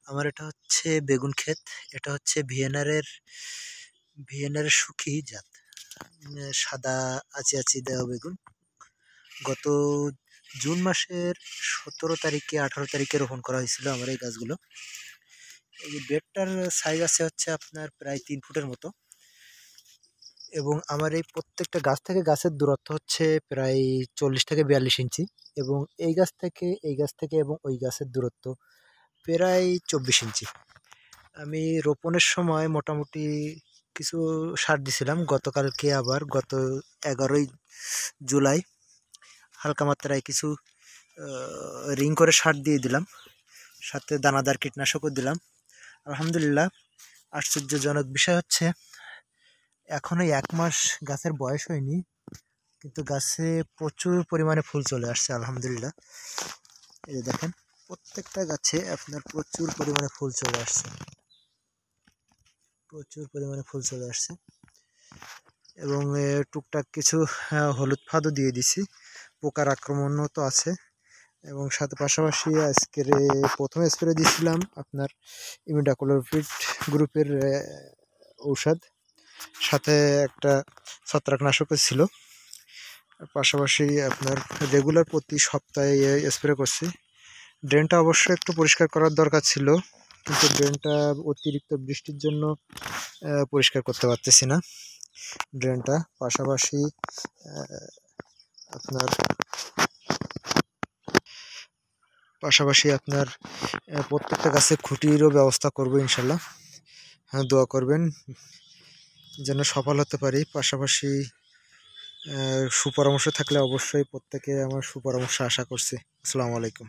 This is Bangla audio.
আমার এটা হচ্ছে বেগুন ক্ষেত। এটা হচ্ছে ভিএনআর এর সুখী জাত। সাদা আঁচি আঁচি দেওয়া বেগুন। গত জুন মাসের 17 তারিখে 18 তারিখে রোপণ করা হয়েছিল আমার এই গাছগুলো। এই বেডটার সাইজ আছে হচ্ছে আপনার প্রায় 3 ফুটের মতো, এবং আমার এই প্রত্যেকটা গাছ থেকে গাছের দূরত্ব হচ্ছে প্রায় 40 থেকে 42 ইঞ্চি, এবং এই গাছ থেকে এই গাছ থেকে এবং ওই গাছের দূরত্ব প্রায় 24 ইঞ্চি। আমি রোপণের সময় মোটামুটি কিছু সার দিছিলাম। গতকালকে আবার গত 11ই জুলাই হালকা মাত্রায় কিছু রিং করে সার দিয়ে দিলাম, সাথে দানাদার কীটনাশকও দিলাম। আলহামদুলিল্লাহ, আশ্চর্যজনক বিষয় হচ্ছে এখনো 1 মাস গাছের বয়স হয়নি, কিন্তু গাছে প্রচুর পরিমাণে ফুল চলে আসছে আলহামদুলিল্লাহ। এই যে দেখেন, প্রত্যেকটা গাছে আপনার প্রচুর পরিমাণে ফুল চলে আসছে, প্রচুর পরিমাণে ফুল চলে আসছে। এবং টুকটাক কিছু হলুদ ফাঁদও দিয়ে দিছি, পোকার আক্রমণও তো আছে। এবং সাথে পাশাপাশি আজকের প্রথমে স্প্রে দিয়েছিলাম আপনার ইমিডাক্লোপিড গ্রুপের ঔষধ, সাথে একটা ছত্রাকনাশকও ছিল। পাশাপাশি আপনার রেগুলার প্রতি সপ্তাহে স্প্রে করছি। ড্রেনটা অবশ্যই একটু পরিষ্কার করার দরকার ছিল, কিন্তু ড্রেনটা অতিরিক্ত বৃষ্টির জন্য পরিষ্কার করতে পারতেছি না ড্রেনটা। পাশাপাশি আপনার প্রত্যেকটা গাছে খুঁটিরও ব্যবস্থা করবো ইনশাল্লাহ। হ্যাঁ, দোয়া করবেন যেন সফল হতে পারি। পাশাপাশি সুপরামর্শ থাকলে অবশ্যই প্রত্যেকে আমার সুপরামর্শ আশা করছি। আসসালামু আলাইকুম।